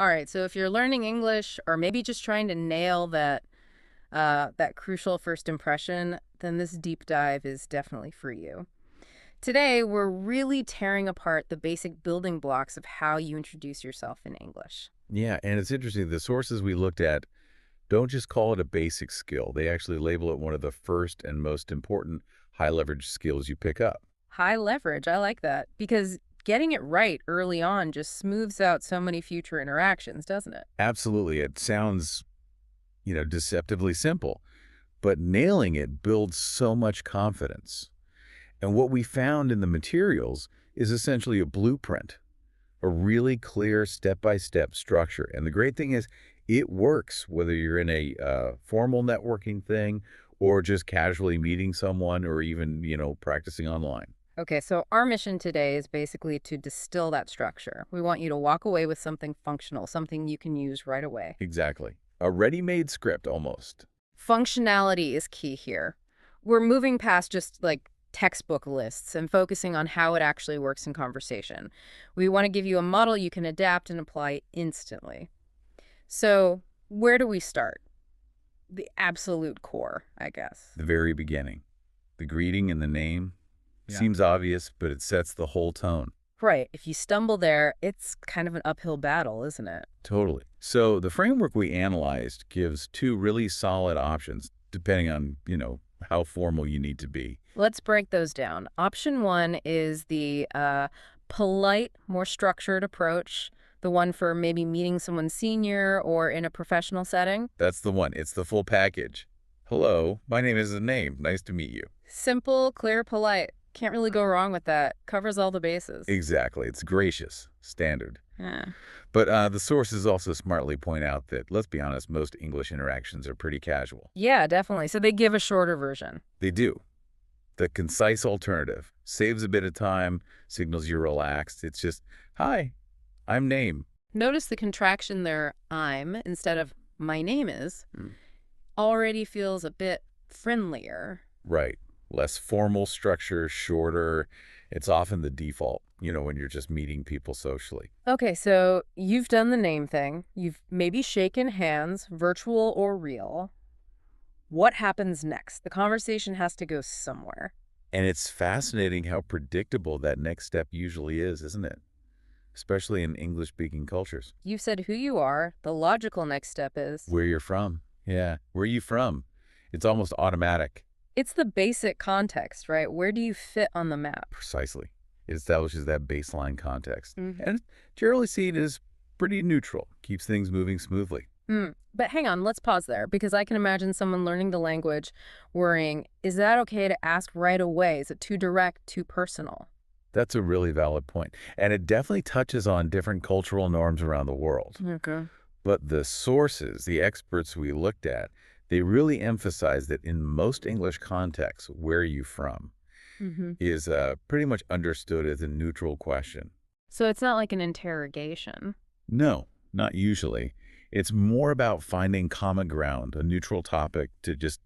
All right, so if you're learning English or maybe just trying to nail that crucial first impression, then this deep dive is definitely for you. Today, we're really tearing apart the basic building blocks of how you introduce yourself in English. Yeah, and it's interesting. The sources we looked at don't just call it a basic skill. They actually label it one of the first and most important high leverage skills you pick up. High leverage, I like that, because getting it right early on just smooths out so many future interactions, doesn't it? Absolutely. It sounds, deceptively simple, but nailing it builds so much confidence. And what we found in the materials is essentially a blueprint, a really clear step-by-step structure. And the great thing is it works whether you're in a formal networking thing or just casually meeting someone or even, practicing online. Okay, so our mission today is basically to distill that structure. We want you to walk away with something functional, something you can use right away. Exactly. A ready-made script almost. Functionality is key here. We're moving past just like textbook lists and focusing on how it actually works in conversation. We want to give you a model you can adapt and apply instantly. So, where do we start? The absolute core, I guess. The very beginning. The greeting and the name Yeah. seems obvious, but it sets the whole tone. Right. If you stumble there, it's kind of an uphill battle, isn't it? Totally. So the framework we analyzed gives two really solid options, depending on, how formal you need to be. Let's break those down. Option one is the polite, more structured approach, the one for maybe meeting someone senior or in a professional setting. That's the one. It's the full package. Hello, my name is a name. Nice to meet you. Simple, clear, polite. Can't really go wrong with that. Covers all the bases. Exactly. It's gracious, standard. Yeah. But the sources also smartly point out that, let's be honest, most English interactions are pretty casual. Yeah, definitely. So they give a shorter version. They do. The concise alternative saves a bit of time, signals you're relaxed. It's just, hi, I'm name. Notice the contraction there, I'm, instead of my name is, already feels a bit friendlier. Right. Less formal structure, shorter. It's often the default, when you're just meeting people socially. Okay, so you've done the name thing. You've maybe shaken hands, virtual or real. What happens next? The conversation has to go somewhere. And it's fascinating how predictable that next step usually is, isn't it? Especially in English-speaking cultures. You've said who you are. The logical next step is... Where you're from. Yeah. Where are you from? It's almost automatic. It's the basic context, right? Where do you fit on the map? Precisely. It establishes that baseline context. Mhm. And generally seen as pretty neutral. Keeps things moving smoothly. But hang on, let's pause there, because I can imagine someone learning the language worrying, is that okay to ask right away? Is it too direct, too personal? That's a really valid point. And it definitely touches on different cultural norms around the world. Okay. But the sources, the experts we looked at, they really emphasize that in most English contexts, where are you from is pretty much understood as a neutral question. So it's not like an interrogation. No, not usually. It's more about finding common ground, a neutral topic to just,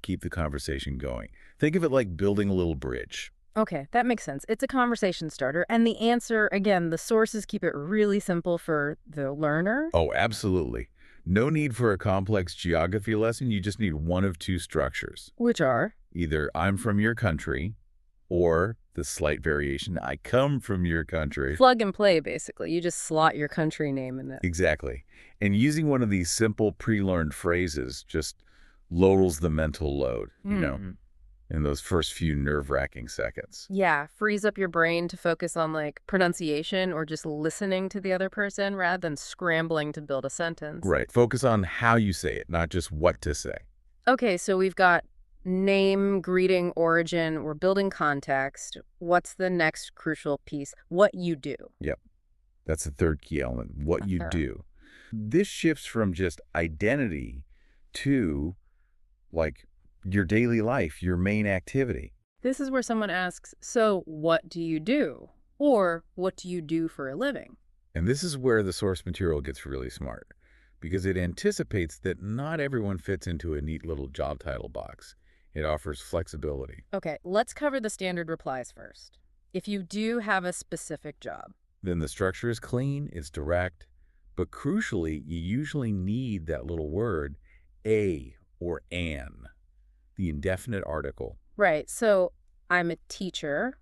keep the conversation going. Think of it like building a little bridge. Okay, that makes sense. It's a conversation starter. And the answer, again, the sources keep it really simple for the learner. Oh, absolutely. No need for a complex geography lesson. You just need one of two structures. Which are? Either I'm from your country or the slight variation, I come from your country. Plug and play, basically. You just slot your country name in it. Exactly. And using one of these simple pre-learned phrases just lowers the mental load, in those first few nerve-wracking seconds. Yeah, frees up your brain to focus on like pronunciation or just listening to the other person rather than scrambling to build a sentence. Right. Focus on how you say it, not just what to say. Okay, so we've got name, greeting, origin. We're building context. What's the next crucial piece? What you do. Yep. That's the third key element, what you Uh-huh. do. This shifts from just identity to, like, your daily life, your main activity. This is where someone asks, so what do you do? Or what do you do for a living? And this is where the source material gets really smart, because it anticipates that not everyone fits into a neat little job title box. It offers flexibility. Okay, let's cover the standard replies first. If you do have a specific job. Then the structure is clean, it's direct, But crucially, you usually need that little word, a or an, the indefinite article. Right. So I'm a teacher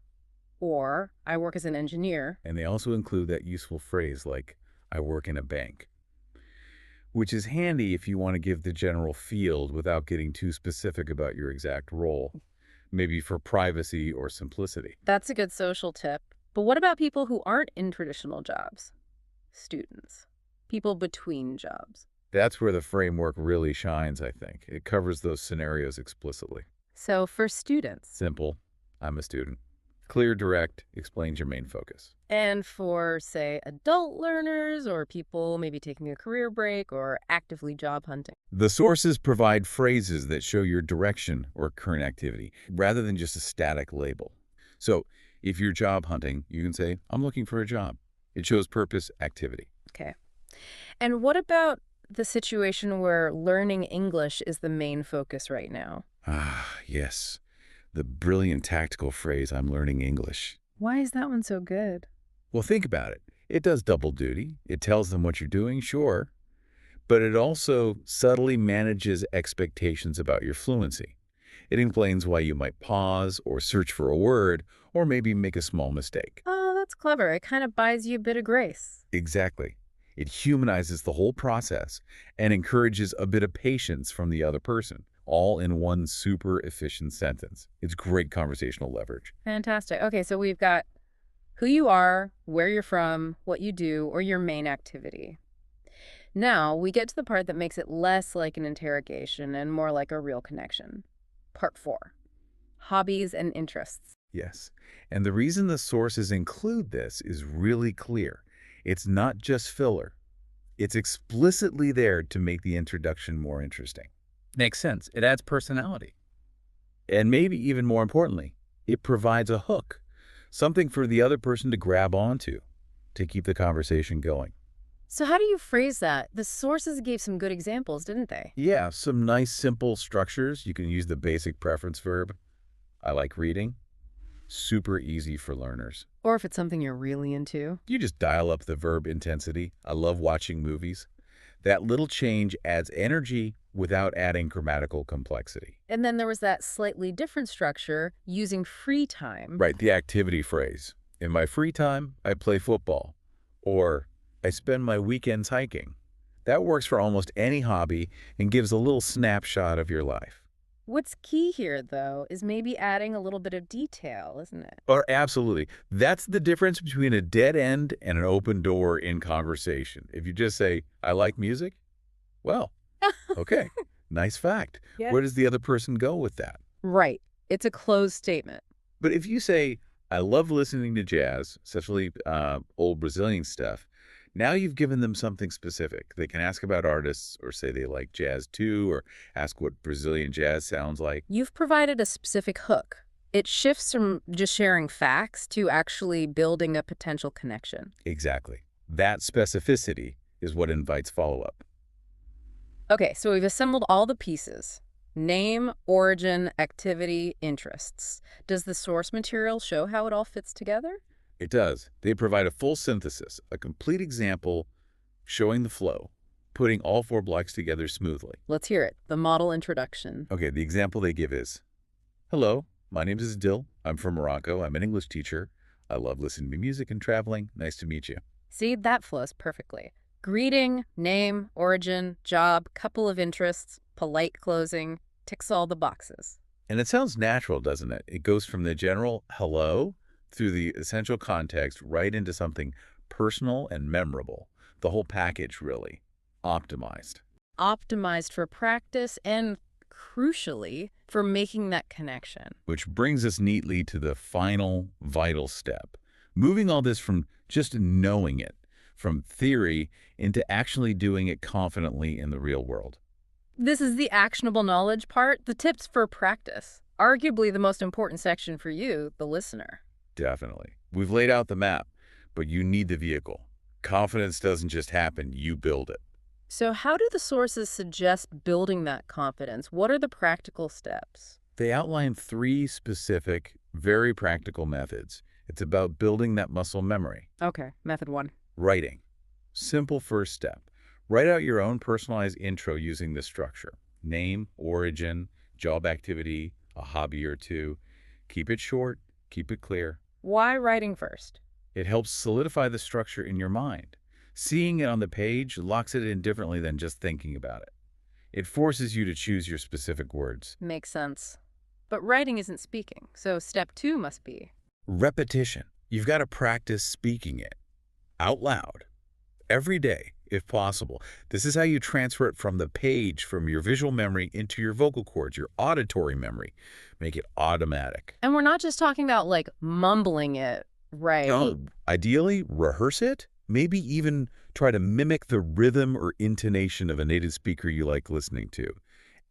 or I work as an engineer. And they also include that useful phrase like, I work in a bank, which is handy if you want to give the general field without getting too specific about your exact role, maybe for privacy or simplicity. That's a good social tip. But what about people who aren't in traditional jobs? Students, people between jobs. That's where the framework really shines, I think. It covers those scenarios explicitly. So for students Simple, I'm a student. Clear, direct, explains your main focus. and for, say, adult learners or people maybe taking a career break or actively job hunting. The sources provide phrases that show your direction or current activity, rather than just a static label. So, if you're job hunting, you can say, I'm looking for a job. It shows purpose, activity. Okay. And what about the situation where learning English is the main focus right now? Ah, yes. The brilliant tactical phrase, I'm learning English. Why is that one so good? Well, think about it. It does double duty. It tells them what you're doing, sure, but it also subtly manages expectations about your fluency. It explains why you might pause or search for a word or maybe make a small mistake. Oh, that's clever. It kind of buys you a bit of grace. Exactly. It humanizes the whole process and encourages a bit of patience from the other person, all in one super efficient sentence. It's great conversational leverage. Fantastic. Okay, so we've got who you are, where you're from, what you do, or your main activity. Now, we get to the part that makes it less like an interrogation and more like a real connection. Part 4. Hobbies and interests. Yes. And the reason the sources include this is really clear. It's not just filler. It's explicitly there to make the introduction more interesting. Makes sense. It adds personality. And maybe even more importantly, it provides a hook, something for the other person to grab onto to keep the conversation going. So how do you phrase that? The sources gave some good examples, didn't they? Yeah, some nice simple structures. You can use the basic preference verb. I like reading. Super easy for learners. Or if it's something you're really into. You just dial up the verb intensity. I love watching movies. That little change adds energy without adding grammatical complexity. And then there was that slightly different structure using free time. Right, the activity phrase. In my free time, I play football. Or I spend my weekends hiking. That works for almost any hobby and gives a little snapshot of your life. What's key here, though, is maybe adding a little bit of detail, isn't it? Or absolutely. That's the difference between a dead end and an open door in conversation. If you just say, I like music, well, okay, nice fact. Yeah. Where does the other person go with that? Right. It's a closed statement. But if you say, I love listening to jazz, especially old Brazilian stuff, now you've given them something specific. They can ask about artists or say they like jazz too, or ask what Brazilian jazz sounds like. You've provided a specific hook. It shifts from just sharing facts to actually building a potential connection. Exactly. That specificity is what invites follow-up. Okay, so we've assembled all the pieces. Name, origin, activity, interests. Does the source material show how it all fits together? It does. They provide a full synthesis, a complete example showing the flow, putting all 4 blocks together smoothly. Let's hear it. The model introduction. Okay, the example they give is, hello, my name is Dil. I'm from Morocco. I'm an English teacher. I love listening to music and traveling. Nice to meet you. See, that flows perfectly. Greeting, name, origin, job, couple of interests, polite closing, ticks all the boxes. And it sounds natural, doesn't it? It goes from the general hello through the essential context right into something personal and memorable. The whole package, really. Optimized. Optimized for practice and, crucially, for making that connection. Which brings us neatly to the final vital step. Moving all this from just knowing it, from theory, into actually doing it confidently in the real world. This is the actionable knowledge part, the tips for practice. Arguably the most important section for you, the listener. Definitely. We've laid out the map, but you need the vehicle. Confidence doesn't just happen, you build it. So how do the sources suggest building that confidence? What are the practical steps? They outline 3 specific, very practical methods. It's about building that muscle memory. Okay, method 1. Writing. Simple first step. Write out your own personalized intro using this structure. Name, origin, job activity, a hobby or two. Keep it short, keep it clear. Why writing first? It helps solidify the structure in your mind. Seeing it on the page locks it in differently than just thinking about it. It forces you to choose your specific words. Makes sense. But writing isn't speaking, so step 2 must be. Repetition. You've got to practice speaking it out loud every day, if possible. This is how you transfer it from the page, from your visual memory into your vocal cords, your auditory memory. Make it automatic. And we're not just talking about, like, mumbling it, right? No, ideally, rehearse it. Maybe even try to mimic the rhythm or intonation of a native speaker you like listening to.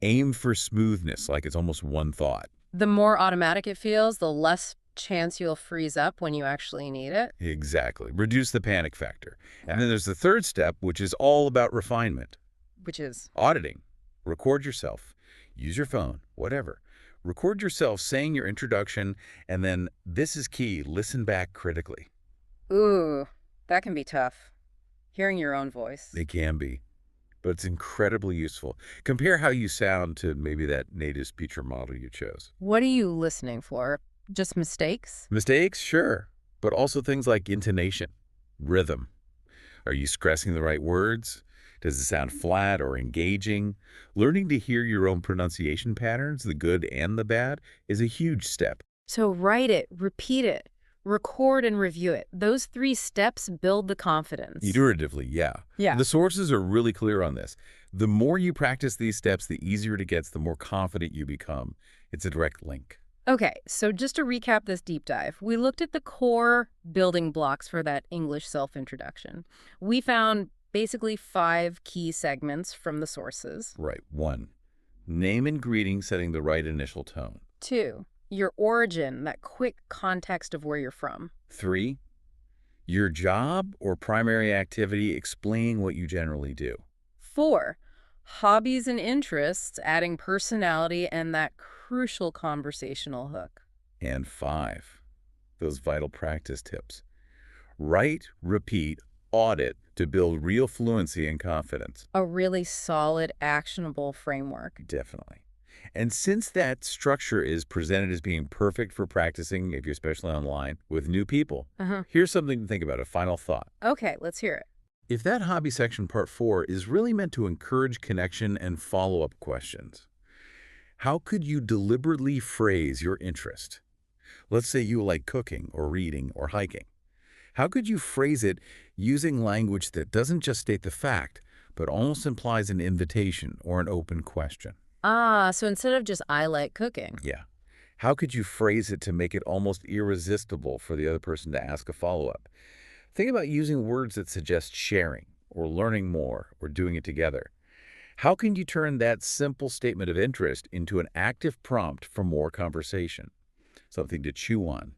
Aim for smoothness, like it's almost one thought. The more automatic it feels, the less chance you'll freeze up when you actually need it. Exactly. Reduce the panic factor. And then there's the third step, which is all about refinement. Which is, Auditing. Record yourself. Use your phone, whatever. Record yourself saying your introduction, and then, this is key, listen back critically. ooh, that can be tough. Hearing your own voice. It can be, but it's incredibly useful. Compare how you sound to maybe that native speaker model you chose. What are you listening for? Just mistakes? Mistakes? Sure. But also things like intonation, rhythm. Are you stressing the right words? Does it sound flat or engaging? Learning to hear your own pronunciation patterns, the good and the bad, is a huge step. So write it, repeat it, record and review it. Those 3 steps build the confidence. Iteratively, yeah. Yeah. The sources are really clear on this. The more you practice these steps, the easier it gets, the more confident you become. It's a direct link. Okay, so just to recap this deep dive, we looked at the core building blocks for that English self-introduction. We found basically 5 key segments from the sources. Right. 1. Name and greeting setting the right initial tone. 2, your origin, that quick context of where you're from. 3. Your job or primary activity explaining what you generally do. 4, hobbies and interests, adding personality and that crucial conversational hook. And 5. Those vital practice tips. Write, repeat, audit to build real fluency and confidence. A really solid, actionable framework. Definitely. And since that structure is presented as being perfect for practicing, if you're especially online, with new people, here's something to think about, a final thought. Okay, let's hear it. If that hobby section part 4 is really meant to encourage connection and follow-up questions, how could you deliberately phrase your interest? Let's say you like cooking or reading or hiking. How could you phrase it using language that doesn't just state the fact, but almost implies an invitation or an open question? So instead of just I like cooking. Yeah. How could you phrase it to make it almost irresistible for the other person to ask a follow-up? Think about using words that suggest sharing or learning more or doing it together. How can you turn that simple statement of interest into an active prompt for more conversation? Something to chew on,